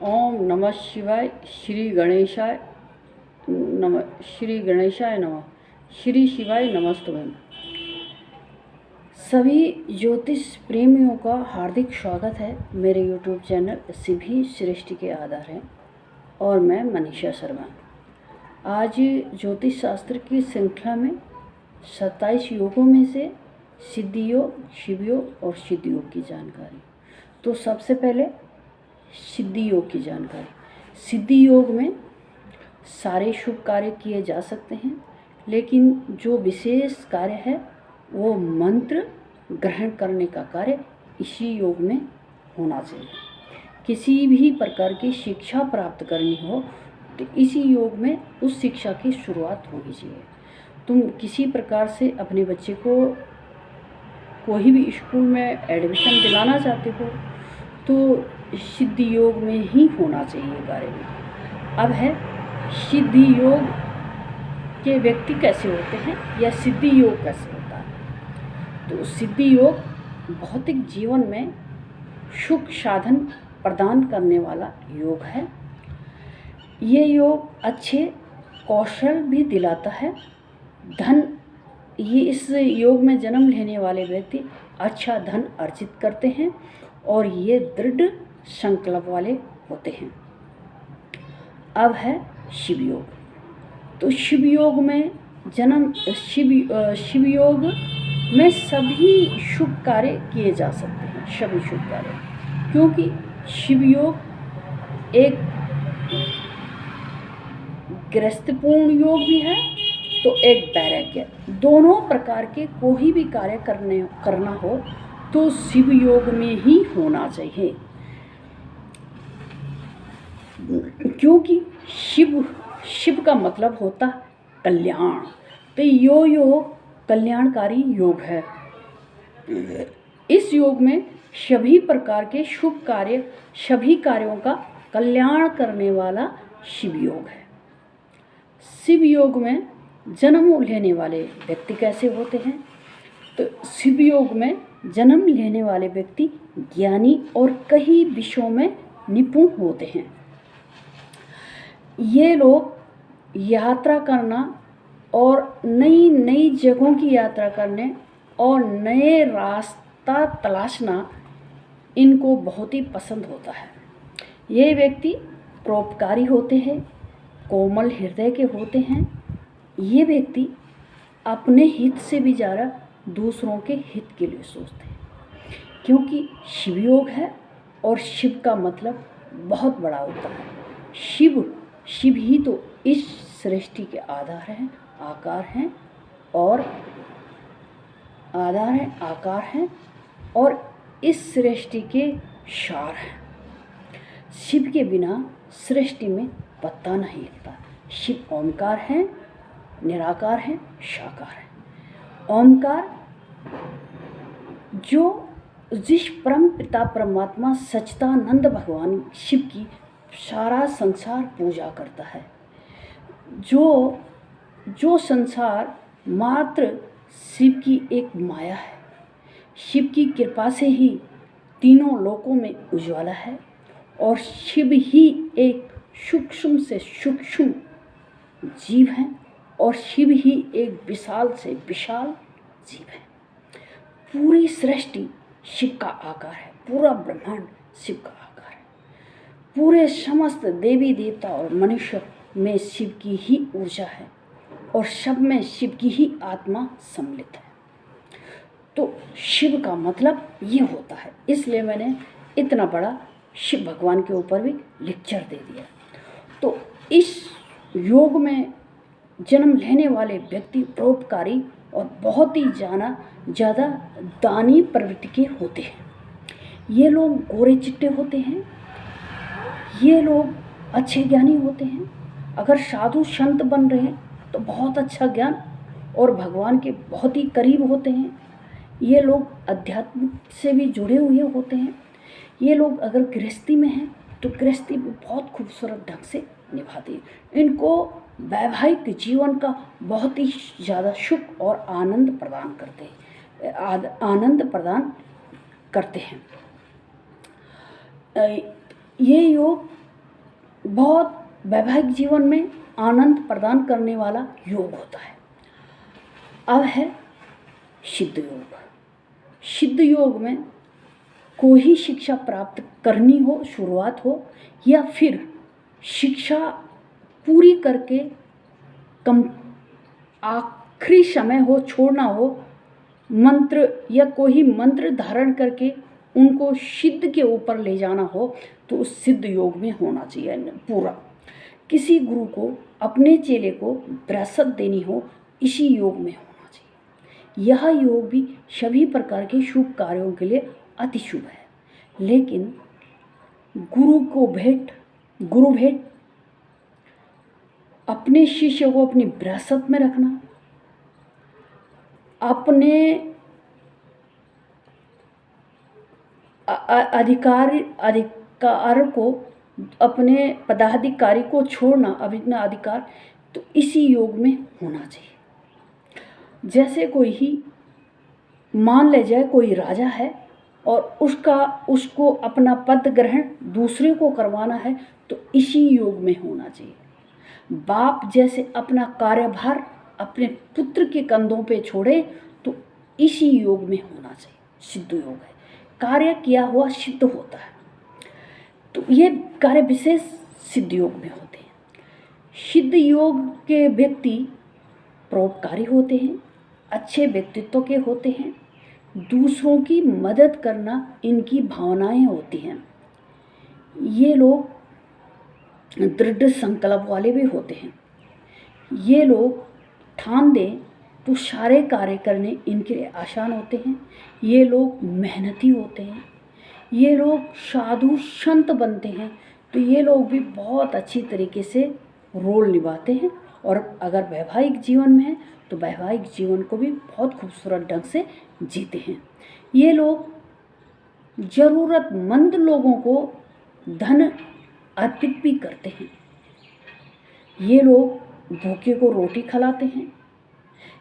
ओम नमः शिवाय। श्री गणेशाय नमः। श्री गणेशाय नमः। श्री शिवाय नमस्तुभ्यं। सभी ज्योतिष प्रेमियों का हार्दिक स्वागत है मेरे यूट्यूब चैनल सभी सृष्टि के आधार हैं और मैं मनीषा शर्मा। आज ज्योतिष शास्त्र की श्रृंखला में 27 योगों में से सिद्धि योग, शिव योग और सिद्धि योग की जानकारी। तो सबसे पहले सिद्धि योग की जानकारी। सिद्धि योग में सारे शुभ कार्य किए जा सकते हैं, लेकिन जो विशेष कार्य है वो मंत्र ग्रहण करने का कार्य इसी योग में होना चाहिए। किसी भी प्रकार की शिक्षा प्राप्त करनी हो तो इसी योग में उस शिक्षा की शुरुआत होनी चाहिए। तुम किसी प्रकार से अपने बच्चे को कोई भी स्कूल में एडमिशन दिलाना चाहते हो तो सिद्धि योग में ही होना चाहिए कार्य में। अब है सिद्धि योग के व्यक्ति कैसे होते हैं या सिद्धि योग कैसे होता है। तो सिद्धि योग भौतिक जीवन में सुख साधन प्रदान करने वाला योग है। ये योग अच्छे कौशल भी दिलाता है। धन, ये इस योग में जन्म लेने वाले व्यक्ति अच्छा धन अर्जित करते हैं और ये दृढ़ संकल्प वाले होते हैं। अब है शिव योग। तो शिव योग में शिव योग में सभी शुभ कार्य किए जा सकते हैं, सभी शुभ कार्य, क्योंकि शिव योग एक गृहस्थपूर्ण योग भी है तो एक वैराग्य। दोनों प्रकार के कोई भी कार्य करना हो तो शिव योग में ही होना चाहिए, क्योंकि शिव का मतलब होता कल्याण। तो यो योग कल्याणकारी योग है। इस योग में सभी प्रकार के शुभ कार्य, सभी कार्यों का कल्याण करने वाला शिव योग है। शिव योग में जन्म लेने वाले व्यक्ति कैसे होते हैं। तो शिव योग में जन्म लेने वाले व्यक्ति ज्ञानी और कई विषयों में निपुण होते हैं। ये लोग यात्रा करना और नई नई जगहों की यात्रा करने और नए रास्ता तलाशना इनको बहुत ही पसंद होता है। ये व्यक्ति परोपकारी होते हैं, कोमल हृदय के होते हैं। ये व्यक्ति अपने हित से भी ज़्यादा दूसरों के हित के लिए सोचते हैं, क्योंकि शिव योग है और शिव का मतलब बहुत बड़ा होता है। शिव ही तो इस सृष्टि के आधार हैं, आकार हैं और इस सृष्टि के सार हैं। शिव के बिना सृष्टि में पत्ता नहीं हिलता। शिव ओमकार है, निराकार है, साकार है। ओमकार जो जिस परम पिता परमात्मा सच्चिदानंद भगवान शिव की सारा संसार पूजा करता है, जो संसार मात्र शिव की एक माया है। शिव की कृपा से ही तीनों लोकों में उज्ज्वला है और शिव ही एक सूक्ष्म से सूक्ष्म जीव है और शिव ही एक विशाल से विशाल जीव है। पूरी सृष्टि शिव का आकार है, पूरा ब्रह्मांड शिव का आकार है। पूरे समस्त देवी देवता और मनुष्य में शिव की ही ऊर्जा है और सब में शिव की ही आत्मा सम्मिलित है। तो शिव का मतलब ये होता है, इसलिए मैंने इतना बड़ा शिव भगवान के ऊपर भी लेक्चर दे दिया। तो इस योग में जन्म लेने वाले व्यक्ति परोपकारी और बहुत ही ज़्यादा दानी प्रवृत्ति के होते हैं। ये लोग गोरे चिट्टे होते हैं। ये लोग अच्छे ज्ञानी होते हैं। अगर साधु संत बन रहे हैं तो बहुत अच्छा ज्ञान और भगवान के बहुत ही करीब होते हैं। ये लोग अध्यात्म से भी जुड़े हुए होते हैं। ये लोग अगर गृहस्थी में हैं तो गृहस्थी भी बहुत खूबसूरत ढंग से निभाते हैं। इनको वैवाहिक जीवन का बहुत ही ज़्यादा सुख और आनंद प्रदान करते हैं। ये योग बहुत वैवाहिक जीवन में आनंद प्रदान करने वाला योग होता है। अब है सिद्ध योग। सिद्ध योग में कोई शिक्षा प्राप्त करनी हो, शुरुआत हो, या फिर शिक्षा पूरी करके कम आखिरी समय हो, छोड़ना हो, मंत्र या कोई मंत्र धारण करके उनको सिद्ध के ऊपर ले जाना हो, तो उस सिद्ध योग में होना चाहिए पूरा। किसी गुरु को अपने चेले को विरासत देनी हो, इसी योग में होना चाहिए। यह योग भी सभी प्रकार के शुभ कार्यों के लिए अति शुभ है, लेकिन गुरु भेंट अपने शिष्य को अपनी विरासत में रखना, अपने अधिकार को, अपने पदाधिकारी को छोड़ना, अपना अधिकार, तो इसी योग में होना चाहिए। जैसे कोई ही मान ले जाए कोई राजा है और उसको अपना पद ग्रहण दूसरे को करवाना है, तो इसी योग में होना चाहिए। बाप जैसे अपना कार्यभार अपने पुत्र के कंधों पे छोड़े, तो इसी योग में होना चाहिए। सिद्ध योग है, कार्य किया हुआ सिद्ध होता है, तो ये कार्य विशेष सिद्ध योग में होते हैं। सिद्ध योग के व्यक्ति परोपकारी होते हैं, अच्छे व्यक्तित्व के होते हैं, दूसरों की मदद करना इनकी भावनाएं होती हैं। ये लोग दृढ़ संकल्प वाले भी होते हैं। ये लोग ठान दें तो सारे कार्य करने इनके लिए आसान होते हैं। ये लोग मेहनती होते हैं। ये लोग साधु संत बनते हैं, तो ये लोग भी बहुत अच्छी तरीके से रोल निभाते हैं। और अगर वैवाहिक जीवन में है तो वैवाहिक जीवन को भी बहुत खूबसूरत ढंग से जीते हैं। ये लोग ज़रूरतमंद लोगों को धन अर्पित भी करते हैं। ये लोग भूखे को रोटी खिलाते हैं।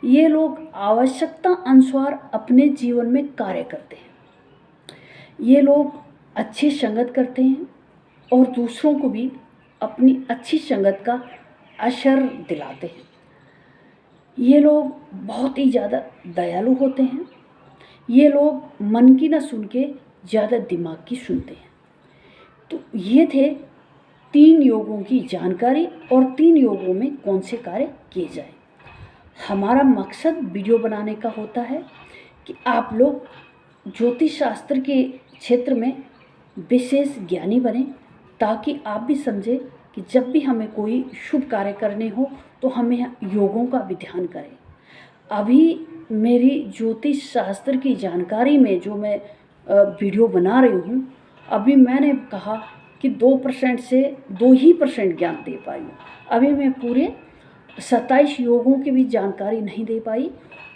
ये लोग आवश्यकता अनुसार अपने जीवन में कार्य करते हैं। ये लोग अच्छी संगत करते हैं और दूसरों को भी अपनी अच्छी संगत का असर दिलाते हैं। ये लोग बहुत ही ज़्यादा दयालु होते हैं। ये लोग मन की ना सुन के ज़्यादा दिमाग की सुनते हैं। तो ये थे 3 योगों की जानकारी और 3 योगों में कौन से कार्य किए जाए। हमारा मकसद वीडियो बनाने का होता है कि आप लोग ज्योतिष शास्त्र के क्षेत्र में विशेष ज्ञानी बने, ताकि आप भी समझें कि जब भी हमें कोई शुभ कार्य करने हो तो हमें योगों का भी ध्यान करें। अभी मेरी ज्योतिष शास्त्र की जानकारी में जो मैं वीडियो बना रही हूँ, अभी मैंने कहा कि 2% से 2% ज्ञान दे पाई हूँ। अभी मैं पूरे 27 योगों की भी जानकारी नहीं दे पाई,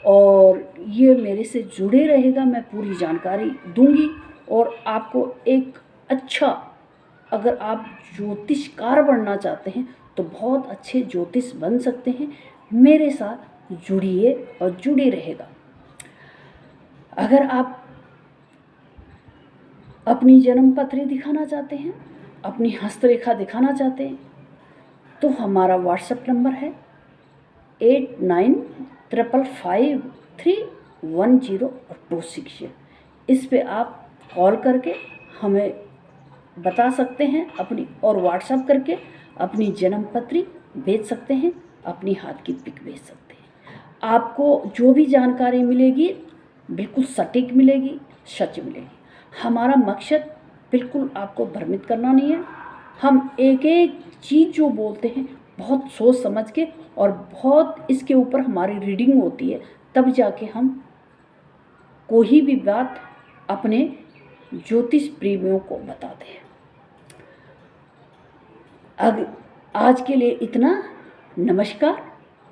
और ये मेरे से जुड़े रहेगा, मैं पूरी जानकारी दूंगी। और आपको एक अच्छा, अगर आप ज्योतिषकार बनना चाहते हैं तो बहुत अच्छे ज्योतिष बन सकते हैं। मेरे साथ जुड़िए और जुड़े रहेगा। अगर आप अपनी जन्म पत्री दिखाना चाहते हैं, अपनी हस्तरेखा दिखाना चाहते हैं, तो हमारा व्हाट्सएप नंबर है 8955531026। इस पे आप कॉल करके हमें बता सकते हैं अपनी, और व्हाट्सएप करके अपनी जन्म पत्री भेज सकते हैं, अपनी हाथ की पिक भेज सकते हैं। आपको जो भी जानकारी मिलेगी बिल्कुल सटीक मिलेगी, सच मिलेगी। हमारा मकसद बिल्कुल आपको भ्रमित करना नहीं है। हम एक एक चीज़ जो बोलते हैं बहुत सोच समझ के, और बहुत इसके ऊपर हमारी रीडिंग होती है, तब जाके हम कोई भी बात अपने ज्योतिष प्रेमियों को बताते हैं। आज के लिए इतना। नमस्कार।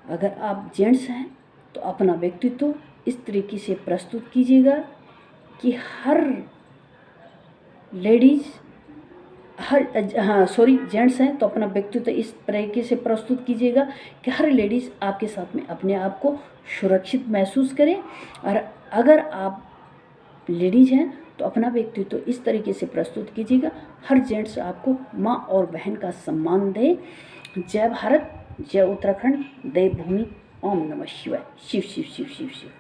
अगर आप जेंट्स हैं तो अपना व्यक्तित्व इस तरीके से प्रस्तुत कीजिएगा कि हर लेडीज़, जेंट्स हैं तो अपना व्यक्तित्व इस तरीके से प्रस्तुत कीजिएगा कि हर लेडीज़ आपके साथ में अपने आप को सुरक्षित महसूस करें। और अगर आप लेडीज़ हैं तो अपना व्यक्तित्व तो इस तरीके से प्रस्तुत कीजिएगा, हर जेंट्स आपको माँ और बहन का सम्मान दे। जय भारत, जय उत्तराखंड, देवभूमि। ओम नमः शिवाय। शिव शिव शिव शिव शिव।